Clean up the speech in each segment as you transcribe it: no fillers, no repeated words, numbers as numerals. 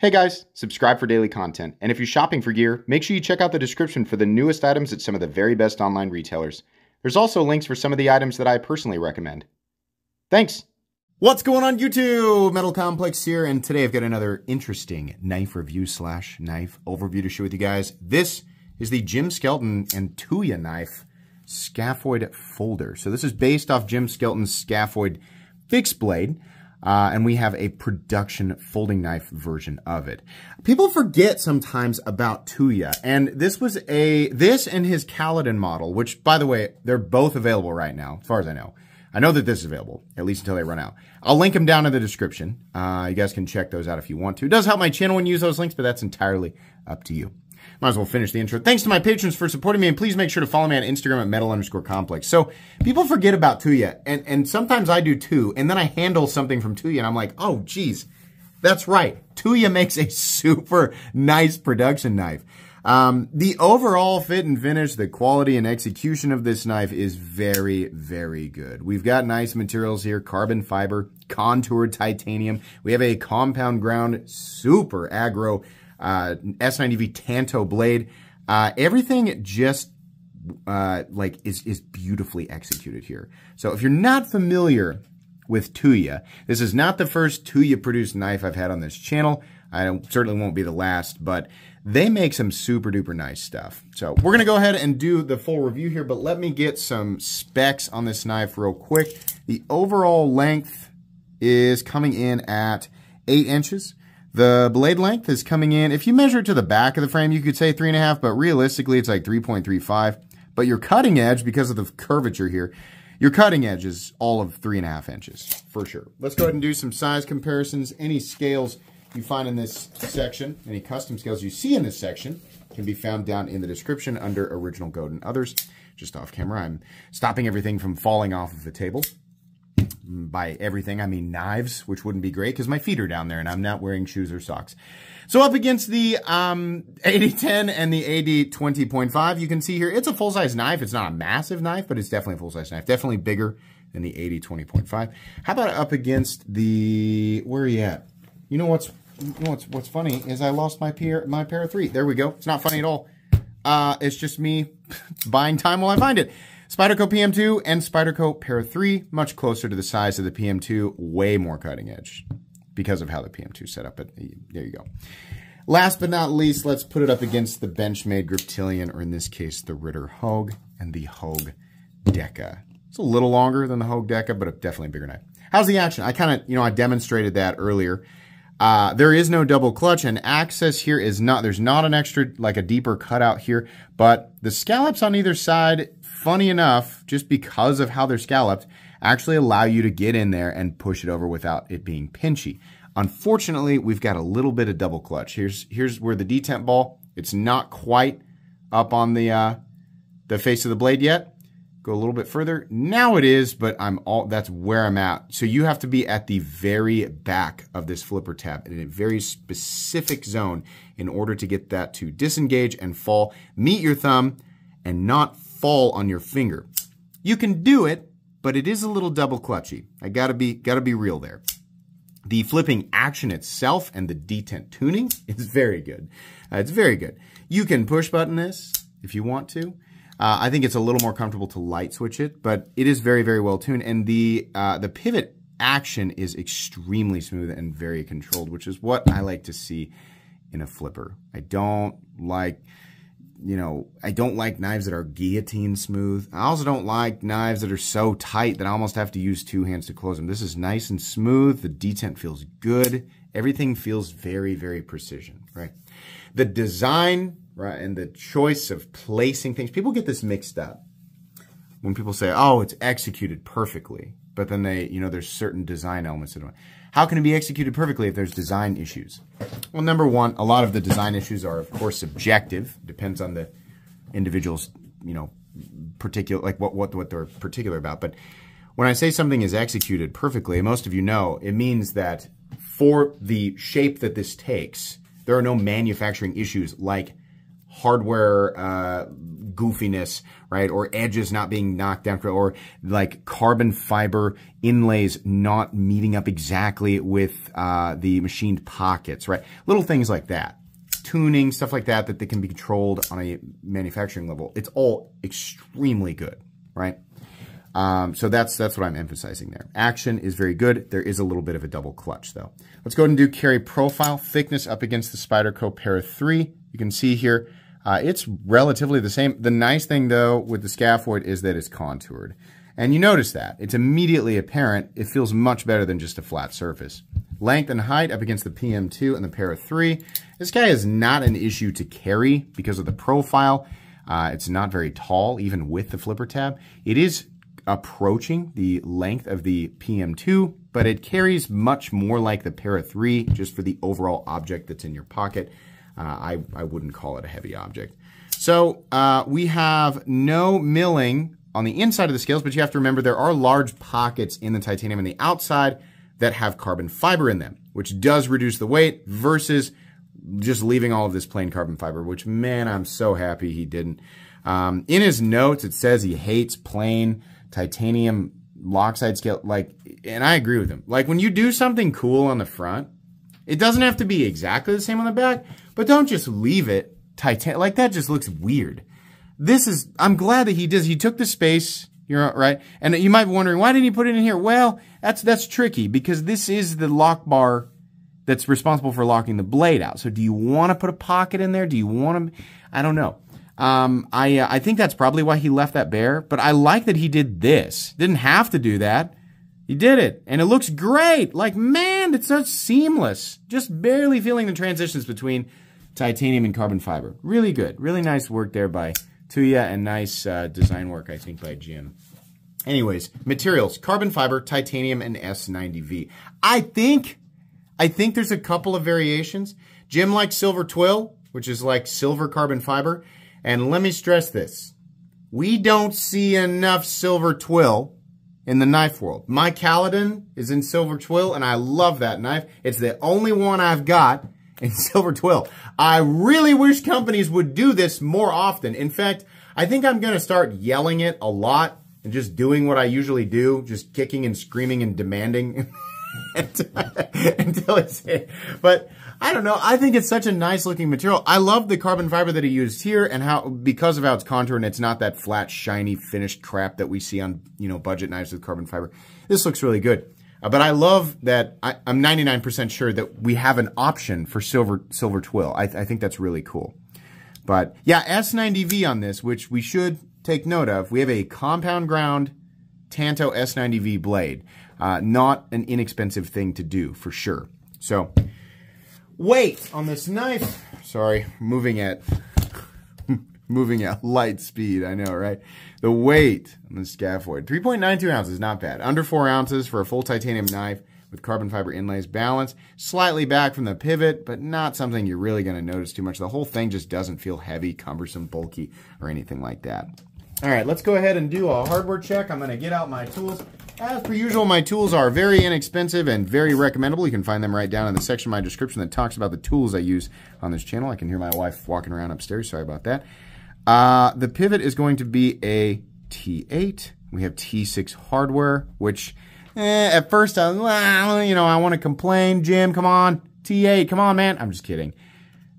Hey guys, subscribe for daily content, and if you're shopping for gear, make sure you check out the description for the newest items at some of the very best online retailers. There's also links for some of the items that I personally recommend. Thanks! What's going on YouTube? Metal Complex here, and today I've got another interesting knife review / knife overview to share with you guys. This is the Jim Skelton and Tuya knife Scaphoid folder. So this is based off Jim Skelton's Scaphoid fixed blade. And we have a production folding knife version of it. People forget sometimes about Tuya, and this and his Kaladin model, which, by the way, they're both available right now, as far as I know. I know that this is available, at least until they run out. I'll link them down in the description. You guys can check those out if you want to. It does help my channel when you use those links, but that's entirely up to you. Might as well finish the intro. Thanks to my patrons for supporting me, and please make sure to follow me on Instagram at metal_complex. So people forget about Tuya, and sometimes I do too, and then I handle something from Tuya, and I'm like, oh, geez, that's right. Tuya makes a super nice production knife. The overall fit and finish, the quality and execution of this knife is very, very good. We've got nice materials here, carbon fiber, contoured titanium. We have a compound ground, super aggro S90V Tanto blade. Everything just is beautifully executed here. So if you're not familiar with Tuya, this is not the first Tuya produced knife I've had on this channel. I certainly won't be the last, but they make some super duper nice stuff. So we're gonna go ahead and do the full review here, but let me get some specs on this knife real quick. The overall length is coming in at 8 inches. The blade length is coming in, if you measure it to the back of the frame, you could say 3.5, but realistically it's like 3.35. But your cutting edge, because of the curvature here, your cutting edge is all of 3.5 inches, for sure. Let's go ahead and do some size comparisons. Any scales you find in this section, any custom scales you see in this section, can be found down in the description under Original Goat and Others. Just off camera, I'm stopping everything from falling off of the table. By everything, I mean knives, which wouldn't be great because my feet are down there and I'm not wearing shoes or socks. So up against the 8010 and the AD20.5, you can see here, it's a full-size knife. It's not a massive knife, but it's definitely a full-size knife. Definitely bigger than the AD20.5. How about up against the, where are you at? You know what's funny is I lost my pair of 3. There we go. It's not funny at all. It's just me buying time while I find it. Spyderco PM2 and Spyderco Para 3, much closer to the size of the PM2, way more cutting edge because of how the PM2 set up. But there you go. Last but not least, let's put it up against the Benchmade Griptilian, or in this case, the Ritter Hogue and the Hogue Deca. It's a little longer than the Hogue Deca, but definitely a bigger knife. How's the action? I demonstrated that earlier. There is no double clutch, and access here is there's not an extra, like a deeper cutout here, but the scallops on either side, funny enough, just because of how they're scalloped, actually allow you to get in there and push it over without it being pinchy. Unfortunately, we've got a little bit of double clutch. Here's where the detent ball, it's not quite up on the face of the blade yet. Go a little bit further. Now it is, but that's where I'm at. So you have to be at the very back of this flipper tab in a very specific zone in order to get that to disengage and fall, meet your thumb, and not fall on your finger. You can do it, but it is a little double clutchy. I gotta be real there. The flipping action itself and the detent tuning is very good. It's very good. You can push button this if you want to. I think it's a little more comfortable to light switch it, but it is very, very well tuned. And the pivot action is extremely smooth and very controlled, which is what I like to see in a flipper. I don't like knives that are guillotine smooth. I also don't like knives that are so tight that I almost have to use 2 hands to close them. This is nice and smooth. The detent feels good. Everything feels very, very precision, right? The design, right, and the choice of placing things. People get this mixed up when people say, oh, it's executed perfectly, but then there's certain design elements. How can it be executed perfectly if there's design issues? Well, number one, a lot of the design issues are, of course, subjective. Depends on the individual's, particular, like what they're particular about. But when I say something is executed perfectly, most of you know, it means that for the shape that this takes, there are no manufacturing issues like hardware goofiness, right? Or edges not being knocked down, or like carbon fiber inlays not meeting up exactly with the machined pockets, right? Little things like that. Tuning, stuff like that, that can be controlled on a manufacturing level. It's all extremely good, right? So that's what I'm emphasizing there. Action is very good. There is a little bit of a double clutch though. Let's go ahead and do carry profile. Thickness up against the Spyderco Para 3. You can see here, it's relatively the same. The nice thing though with the Scaphoid is that it's contoured. And you notice that. It's immediately apparent. It feels much better than just a flat surface. Length and height up against the PM2 and the Para 3. This guy is not an issue to carry because of the profile. It's not very tall, even with the flipper tab. It is approaching the length of the PM2, but it carries much more like the Para 3 just for the overall object that's in your pocket. I wouldn't call it a heavy object. So we have no milling on the inside of the scales, but you have to remember there are large pockets in the titanium on the outside that have carbon fiber in them, which does reduce the weight versus just leaving all of this plain carbon fiber, which, man, I'm so happy he didn't. In his notes, it says he hates plain titanium lockside scale, like, and I agree with him. Like, when you do something cool on the front, it doesn't have to be exactly the same on the back, but don't just leave it titanium. Like, that just looks weird. This is, I'm glad that he does. He took the space, you're right. And you might be wondering, why didn't he put it in here? Well, that's tricky because this is the lock bar that's responsible for locking the blade out. So do you want to put a pocket in there? Do you want to, I don't know. I think that's probably why he left that bare, but I like that he did this. Didn't have to do that. He did it, and it looks great. Like, man, it's so seamless. Just barely feeling the transitions between titanium and carbon fiber. Really good. Really nice work there by Tuya, and nice design work, I think, by Jim. Anyways, materials, carbon fiber, titanium, and S90V. I think there's a couple of variations. Jim likes silver twill, which is like silver carbon fiber. And let me stress this. We don't see enough silver twill in the knife world. My Kaladin is in silver twill, and I love that knife. It's the only one I've got in silver twill. I really wish companies would do this more often. In fact, I think I'm going to start yelling it a lot and just doing what I usually do, just kicking and screaming and demanding until it's hit. But I don't know. I think it's such a nice looking material. I love the carbon fiber that he used here, and how, because of how it's contoured and it's not that flat, shiny, finished crap that we see on, you know, budget knives with carbon fiber. This looks really good. But I love that I'm 99% sure that we have an option for silver twill. I think that's really cool. But yeah, S90V on this, which we should take note of. We have a compound ground Tanto S90V blade. Not an inexpensive thing to do, for sure. So, weight on this knife. Sorry, moving at light speed, I know, right? The weight on the Scaphoid, 3.92 ounces, not bad. Under 4 ounces for a full titanium knife with carbon fiber inlays. Balance, slightly back from the pivot, but not something you're really going to notice too much. The whole thing just doesn't feel heavy, cumbersome, bulky, or anything like that. All right, let's go ahead and do a hardware check. I'm going to get out my tools. As per usual, my tools are very inexpensive and very recommendable. You can find them right down in the section of my description that talks about the tools I use on this channel. I can hear my wife walking around upstairs. Sorry about that. The pivot is going to be a T8. We have T6 hardware, which at first I was, well, you know, I want to complain. Jim, come on. T8, come on, man. I'm just kidding.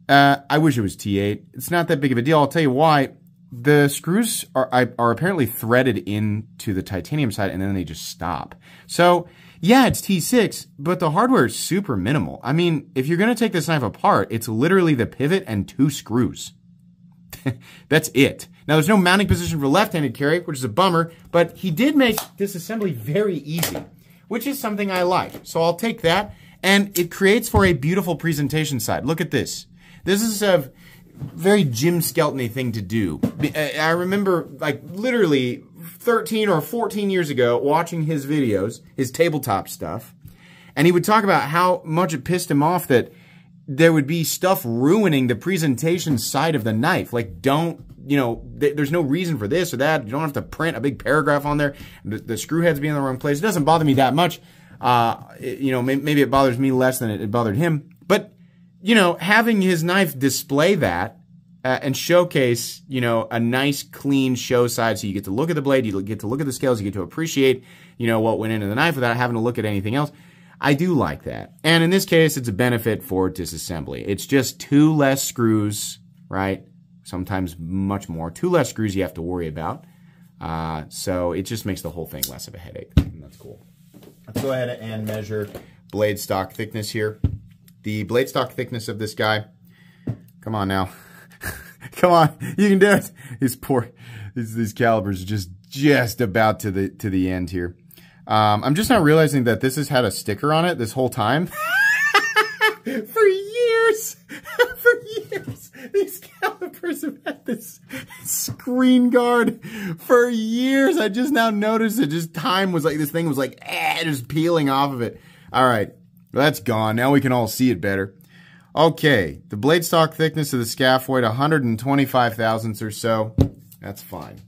I wish it was T8. It's not that big of a deal. I'll tell you why. The screws are apparently threaded into the titanium side, and then they just stop. So, yeah, it's T6, but the hardware is super minimal. I mean, if you're going to take this knife apart, it's literally the pivot and 2 screws. That's it. Now, there's no mounting position for left-handed carry, which is a bummer, but he did make disassembly very easy, which is something I like. So I'll take that, and it creates for a beautiful presentation side. Look at this. This is a very Jim Skelton-y thing to do. I remember, like, literally 13 or 14 years ago watching his videos, his tabletop stuff, and he would talk about how much it pissed him off that there would be stuff ruining the presentation side of the knife. Like, don't, you know, there's no reason for this or that. You don't have to print a big paragraph on there. The screw heads be in the wrong place. It doesn't bother me that much. You know, maybe it bothers me less than it bothered him. But, you know, having his knife display that and showcase, you know, a nice clean show side, so you get to look at the blade, you get to look at the scales, you get to appreciate, you know, what went into the knife without having to look at anything else. I do like that. And in this case, it's a benefit for disassembly. It's just 2 less screws, right? Sometimes much more. 2 less screws you have to worry about. So it just makes the whole thing less of a headache. And that's cool. Let's go ahead and measure blade stock thickness here. The blade stock thickness of this guy, come on now. Come on, you can do it. These calibers are just about to the end here. I'm just not realizing that this has had a sticker on it this whole time. For years. For years. These calipers have had this screen guard for years. I just now noticed it. Just time was like, this thing was like, just peeling off of it. All right, well, that's gone. Now we can all see it better. Okay, the blade stock thickness of the Scaphoid, 125 thousandths or so. That's fine.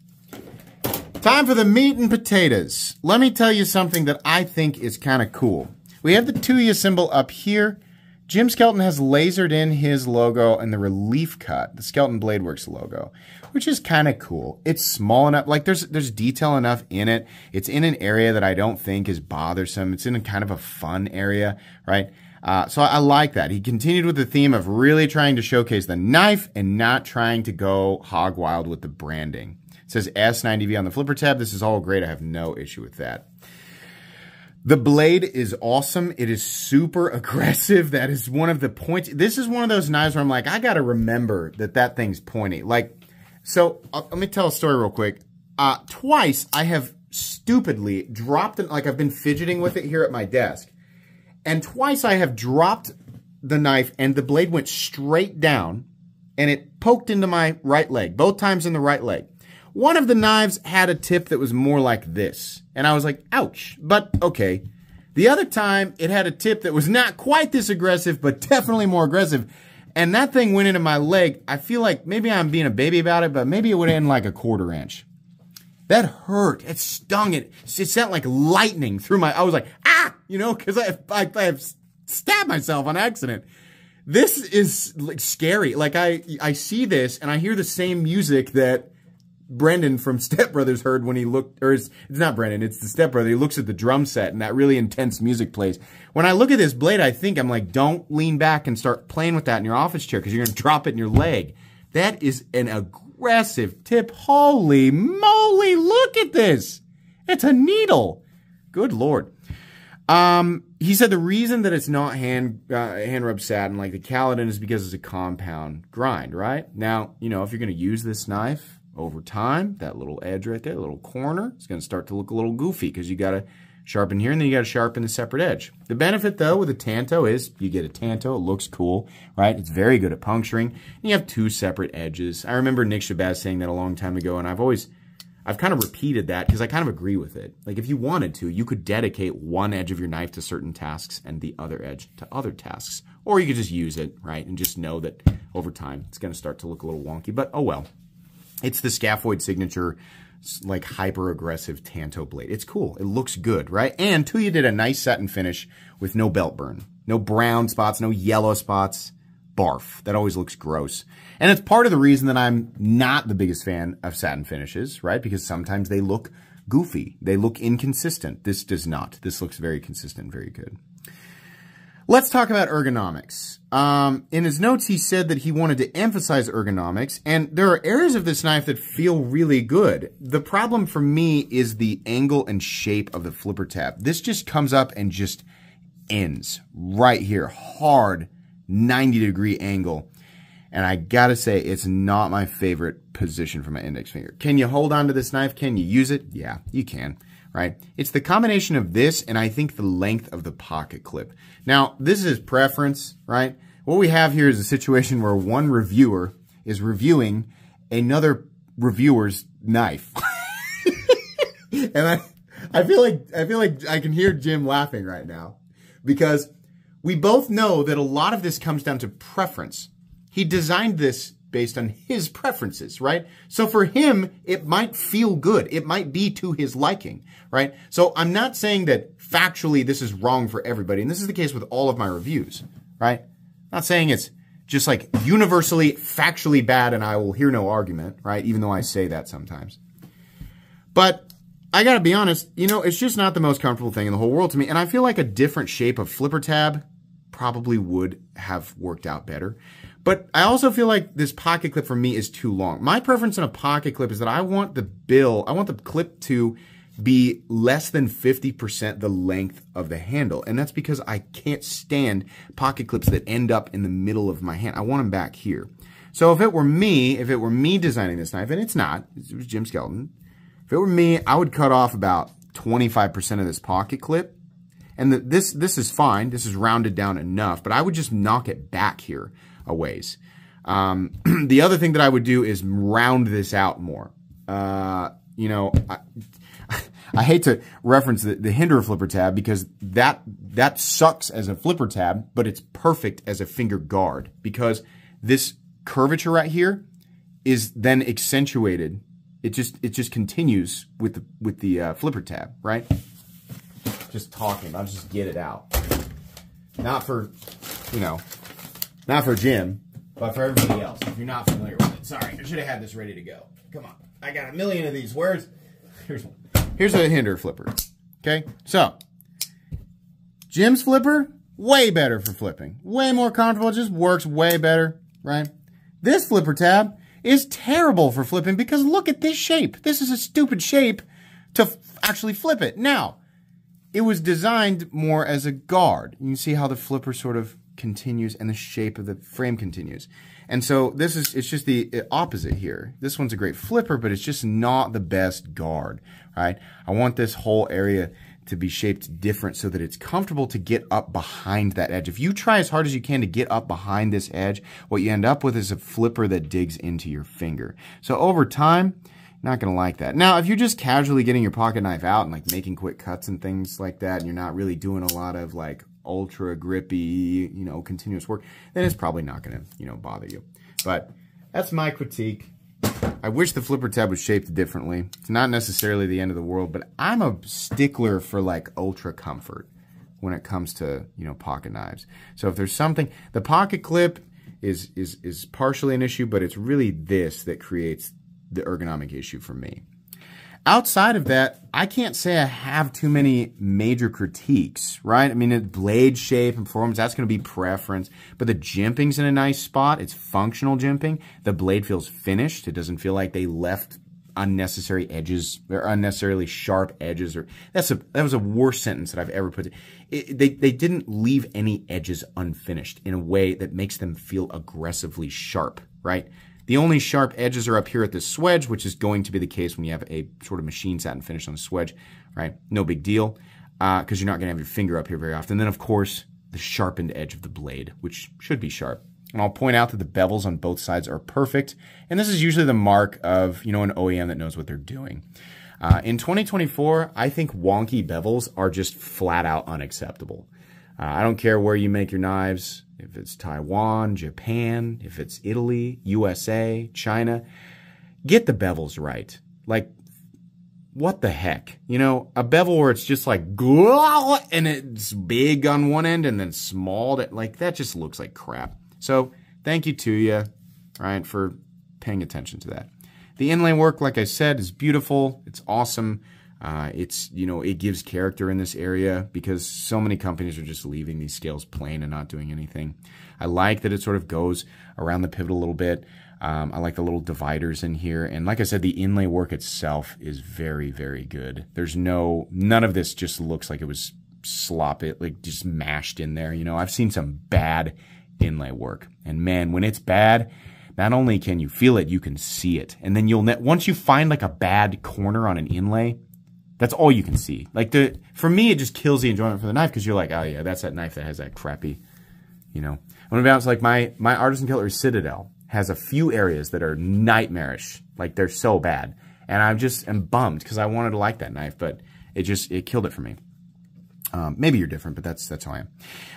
Time for the meat and potatoes. Let me tell you something that I think is kind of cool. We have the Tuya symbol up here. Jim Skelton has lasered in his logo in the relief cut, the Skelton Bladeworks logo, which is kind of cool. It's small enough, like there's detail enough in it. It's in an area that I don't think is bothersome. It's in a kind of a fun area, right? So I like that. He continued with the theme of really trying to showcase the knife and not trying to go hog wild with the branding. It says S90V on the flipper tab. This is all great. I have no issue with that. The blade is awesome. It is super aggressive. That is one of the points. This is one of those knives where I'm like, I got to remember that thing's pointy. Like, so let me tell a story real quick. Twice I have stupidly dropped it. Like I've been fidgeting with it here at my desk. And twice I have dropped the knife and the blade went straight down and it poked into my right leg, both times in the right leg. One of the knives had a tip that was more like this. And I was like, ouch, but okay. The other time it had a tip that was not quite this aggressive, but definitely more aggressive. And that thing went into my leg. I feel like maybe I'm being a baby about it, but maybe it would end like a 1/4 inch. That hurt. It stung. It sent like lightning through my, I was like, ah, you know, because I have stabbed myself on accident. This is like scary. Like I see this and I hear the same music that Brendan from Step Brothers heard when he looked, or it's not Brendan, it's the Step Brother. He looks at the drum set and that really intense music plays. When I look at this blade, I'm like, don't lean back and start playing with that in your office chair because you're going to drop it in your leg. That is an aggressive tip. Holy moly, look at this. It's a needle. Good Lord. He said the reason that it's not hand rubbed satin like the Caledon is because it's a compound grind, right? Now, you know, if you're going to use this knife over time, that little edge right there, the little corner, it's going to start to look a little goofy because you got to sharpen here and then you got to sharpen the separate edge. The benefit though with a Tanto is you get a Tanto, it looks cool, right? It's very good at puncturing. And you have 2 separate edges. I remember Nick Shabazz saying that a long time ago, and I've kind of repeated that because I kind of agree with it. Like if you wanted to, you could dedicate one edge of your knife to certain tasks and the other edge to other tasks. Or you could just use it, right? And just know that over time it's going to start to look a little wonky, but oh well. It's the Scaphoid signature, like hyper-aggressive Tanto blade. It's cool. It looks good, right? And Tuya did a nice satin finish with no belt burn. No brown spots, no yellow spots. Barf. That always looks gross. And it's part of the reason that I'm not the biggest fan of satin finishes, right? Because sometimes they look goofy. They look inconsistent. This does not. This looks very consistent, very good. Let's talk about ergonomics. In his notes, he said that he wanted to emphasize ergonomics, and there are areas of this knife that feel really good. The problem for me is the angle and shape of the flipper tab. This just comes up and just ends right here. Hard 90-degree angle. And I gotta say, it's not my favorite position for my index finger. Can you hold on to this knife? Can you use it? Yeah, you can. Right? It's the combination of this and I think the length of the pocket clip. Now, this is preference, right? What we have here is a situation where one reviewer is reviewing another reviewer's knife. And I feel like I can hear Jim laughing right now because we both know that a lot of this comes down to preference. He designed this based on his preferences, right? So for him, it might feel good. It might be to his liking, right? So I'm not saying that factually this is wrong for everybody. And this is the case with all of my reviews, right? I'm not saying it's just like universally, factually bad, and I will hear no argument, right? Even though I say that sometimes. But I gotta be honest, you know, it's just not the most comfortable thing in the whole world to me. And I feel like a different shape of flipper tab probably would have worked out better. But I also feel like this pocket clip for me is too long. My preference in a pocket clip is that I want the clip to be less than 50% the length of the handle. And that's because I can't stand pocket clips that end up in the middle of my hand. I want them back here. So if it were me designing this knife, and it's not, it was Jim Skelton. If it were me, I would cut off about 25% of this pocket clip. And this is fine. This is rounded down enough, but I would just knock it back here a ways. The other thing that I would do is round this out more. You know, I hate to reference the Hinder flipper tab because that sucks as a flipper tab, but it's perfect as a finger guard because this curvature right here is then accentuated. It just continues with the flipper tab, right? Just talking, I'll just get it out. Not for, you know, not for Jim, but for everybody else. If you're not familiar with it, sorry, I should have had this ready to go. Come on, I got a million of these. Here's one. Here's a Hinder flipper. Okay, so Jim's flipper, way better for flipping, way more comfortable. It just works way better, right? This flipper tab is terrible for flipping because look at this shape. This is a stupid shape to actually flip it. Now, it was designed more as a guard. You can see how the flipper sort of continues and the shape of the frame continues. And so it's just the opposite here. This one's a great flipper, but it's just not the best guard, right? I want this whole area to be shaped different so that it's comfortable to get up behind that edge. If you try as hard as you can to get up behind this edge, what you end up with is a flipper that digs into your finger. So over time, you're not going to like that. Now, if you're just casually getting your pocket knife out and like making quick cuts and things like that, and you're not really doing a lot of like ultra grippy, you know, continuous work, then it's probably not going to, you know, bother you. But that's my critique. I wish the flipper tab was shaped differently. It's not necessarily the end of the world, but I'm a stickler for like ultra comfort when it comes to, you know, pocket knives. So if there's something, the pocket clip is partially an issue, but it's really this that creates the ergonomic issue for me. Outside of that, I can't say I have too many major critiques, right? I mean, the blade shape and performance, that's going to be preference. But the jimping's in a nice spot. It's functional jimping. The blade feels finished. It doesn't feel like they left unnecessary edges or unnecessarily sharp edges. Or that was a worse sentence that I've ever put. They didn't leave any edges unfinished in a way that makes them feel aggressively sharp, right? The only sharp edges are up here at the swedge, which is going to be the case when you have a sort of machine satin finish on the swedge, right? No big deal, because you're not going to have your finger up here very often. And then, of course, the sharpened edge of the blade, which should be sharp. And I'll point out that the bevels on both sides are perfect. And this is usually the mark of, you know, an OEM that knows what they're doing. In 2024, I think wonky bevels are just flat out unacceptable. I don't care where you make your knives, if it's Taiwan, Japan, if it's Italy, USA, China, get the bevels right. Like, what the heck? You know, a bevel where it's just like, and it's big on one end and then small, like that just looks like crap. So thank you to you, right, for paying attention to that. The inlay work, like I said, is beautiful. It's awesome. It's, you know, it gives character in this area because so many companies are just leaving these scales plain and not doing anything. I like that it sort of goes around the pivot a little bit. I like the little dividers in here. And like I said, the inlay work itself is very, very good. There's none of this just looks like it was sloppy, like just mashed in there. You know, I've seen some bad inlay work. And man, when it's bad, not only can you feel it, you can see it. And then once you find like a bad corner on an inlay, that's all you can see. Like for me, it just kills the enjoyment for the knife because you're like, oh yeah, that's that knife that has that crappy, you know. I'm gonna be honest, like my Artisan Cutlery Citadel has a few areas that are nightmarish, like they're so bad, and I just am bummed because I wanted to like that knife, but it killed it for me. Maybe you're different, but that's how I am.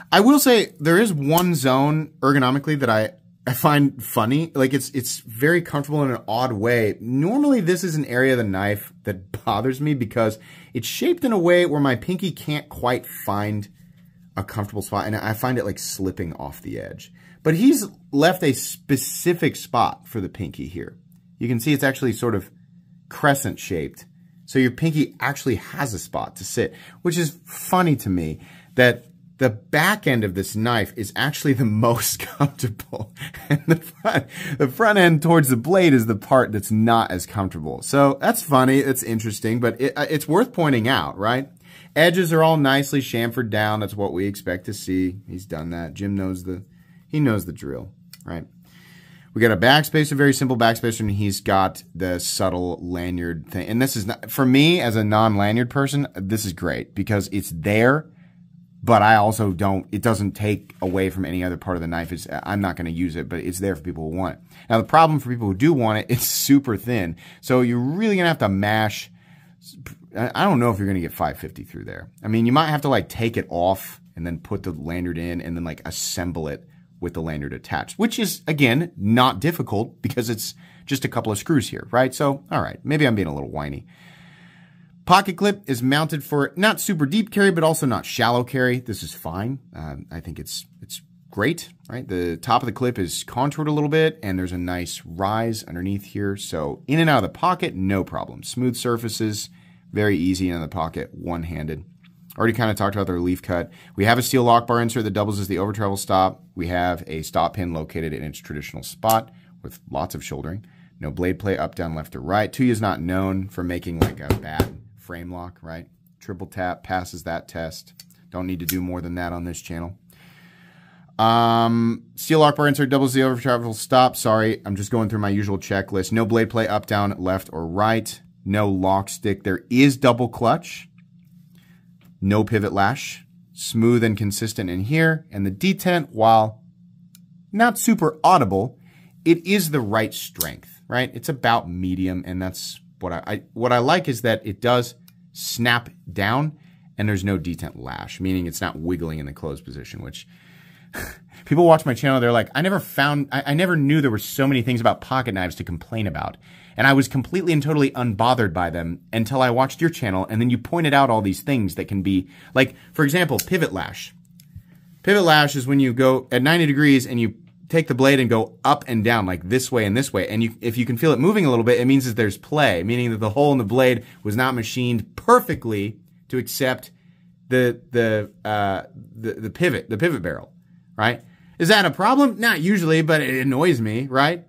I will say there is one zone ergonomically that I find funny. Like it's very comfortable in an odd way. Normally this is an area of the knife that bothers me because it's shaped in a way where my pinky can't quite find a comfortable spot and I find it like slipping off the edge. But he's left a specific spot for the pinky here. You can see it's actually sort of crescent shaped. So your pinky actually has a spot to sit, which is funny to me that the back end of this knife is actually the most comfortable. And the front end towards the blade is the part that's not as comfortable. So that's funny, it's interesting, but it's worth pointing out, right? Edges are all nicely chamfered down. That's what we expect to see. He's done that. Jim knows he knows the drill, right? We got a backspacer, very simple backspacer, and he's got the subtle lanyard thing. And this is not, for me as a non-lanyard person, this is great because it's there, but I also it doesn't take away from any other part of the knife. I'm not going to use it, but it's there for people who want it. Now, the problem for people who do want it, it's super thin. So you're really going to have to mash. I don't know if you're going to get 550 through there. I mean, you might have to like take it off and then put the lanyard in and then like assemble it with the lanyard attached, which is, again, not difficult because it's just a couple of screws here, right? So, all right, maybe I'm being a little whiny. Pocket clip is mounted for not super deep carry, but also not shallow carry. This is fine. I think it's great, right? The top of the clip is contoured a little bit, and there's a nice rise underneath here. So in and out of the pocket, no problem. Smooth surfaces, very easy in the pocket, one-handed. Already kind of talked about the relief cut. We have a steel lock bar insert that doubles as the over travel stop. We have a stop pin located in its traditional spot with lots of shouldering. No blade play up, down, left, or right. Tuya is not known for making like a bad frame lock, right? Triple tap passes that test. Don't need to do more than that on this channel. Steel lock bar insert doubles the over travel stop. Sorry, I'm just going through my usual checklist. No blade play up, down, left, or right. No lock stick. There is double clutch. No pivot lash. Smooth and consistent in here. And the detent, while not super audible, it is the right strength, right? It's about medium, and that's what I like is that it does snap down and there's no detent lash, meaning it's not wiggling in the closed position, which people watch my channel, they're like, I never knew there were so many things about pocket knives to complain about. And I was completely and totally unbothered by them until I watched your channel, and then you pointed out all these things that can be, like, for example, pivot lash. Pivot lash is when you go at 90 degrees and you take the blade and go up and down, like this way and this way. And if you can feel it moving a little bit, it means that there's play, meaning that the hole in the blade was not machined perfectly to accept the pivot barrel, right? Is that a problem? Not usually, but it annoys me, right?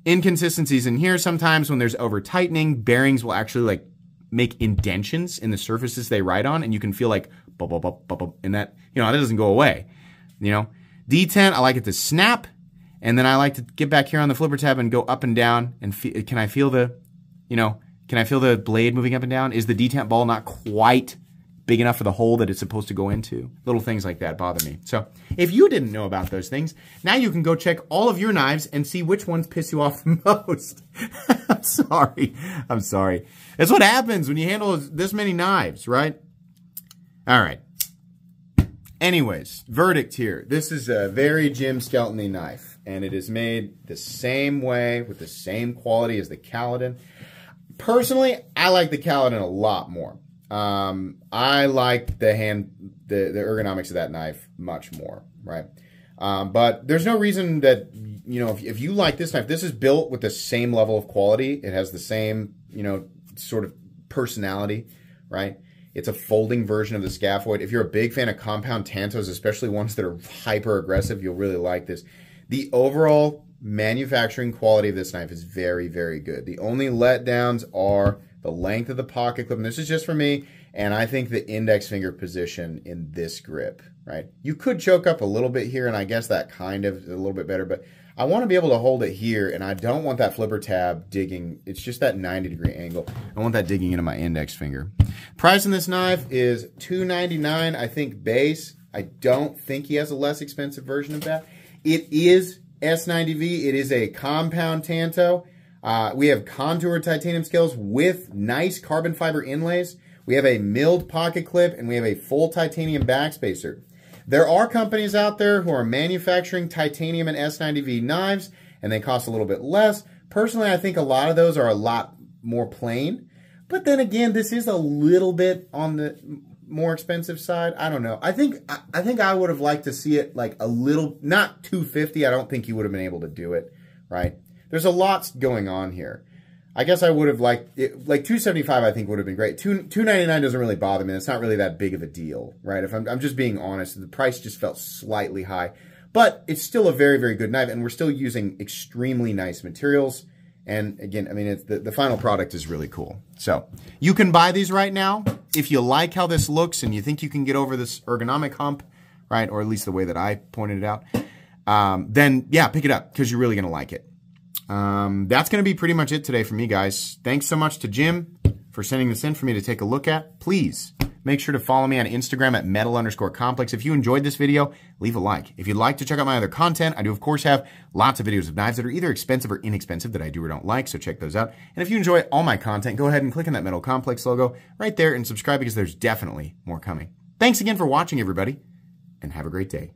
Inconsistencies in here. Sometimes when there's over tightening, bearings will actually like make indentions in the surfaces they ride on, and you can feel like bub, bub, bub, bub, bub, and that, you know, that doesn't go away. You know, detent, I like it to snap, and then I like to get back here on the flipper tab and go up and down. And can I feel the, you know, can I feel the blade moving up and down? Is the detent ball not quite big enough for the hole that it's supposed to go into? Little things like that bother me. So if you didn't know about those things, now you can go check all of your knives and see which ones piss you off the most. I'm sorry. That's what happens when you handle this many knives, right? All right. Anyways, verdict here. This is a very Jim Skelton-y knife, and it is made the same way with the same quality as the Kaladin. Personally, I like the Kaladin a lot more. I like the ergonomics of that knife much more, right? But there's no reason that, you know, if you like this knife, this is built with the same level of quality. It has the same, you know, sort of personality, right? It's a folding version of the Scaphoid. If you're a big fan of compound tantos, especially ones that are hyper aggressive, you'll really like this. The overall manufacturing quality of this knife is very, very good. The only letdowns are the length of the pocket clip, and this is just for me, and I think the index finger position in this grip, right? You could choke up a little bit here, and I guess that kind of is a little bit better, but I want to be able to hold it here, and I don't want that flipper tab digging. It's just that 90-degree angle. I want that digging into my index finger. Price on this knife is $299, I think, base. I don't think he has a less expensive version of that. It is S90V. It is a compound tanto. We have contoured titanium scales with nice carbon fiber inlays. We have a milled pocket clip, and we have a full titanium backspacer. There are companies out there who are manufacturing titanium and S90V knives, and they cost a little bit less. Personally, I think a lot of those are a lot more plain. But then again, this is a little bit on the more expensive side. I don't know. I think I would have liked to see it like a little, not $250. I don't think you would have been able to do it, right? There's a lot going on here. I guess I would have liked it, like $275. I think would have been great. $299 doesn't really bother me. It's not really that big of a deal, right? If I'm just being honest, the price just felt slightly high, but it's still a very, very good knife, and we're still using extremely nice materials. And again, I mean, it's the final product is really cool. So you can buy these right now. If you like how this looks and you think you can get over this ergonomic hump, right, or at least the way that I pointed it out, then yeah, pick it up because you're really going to like it. That's going to be pretty much it today for me, guys. Thanks so much to Jim for sending this in for me to take a look at. Please make sure to follow me on Instagram at metal_complex. If you enjoyed this video, leave a like. If you'd like to check out my other content, I do, of course, have lots of videos of knives that are either expensive or inexpensive that I do or don't like, so check those out. And if you enjoy all my content, go ahead and click on that Metal Complex logo right there and subscribe because there's definitely more coming. Thanks again for watching, everybody, and have a great day.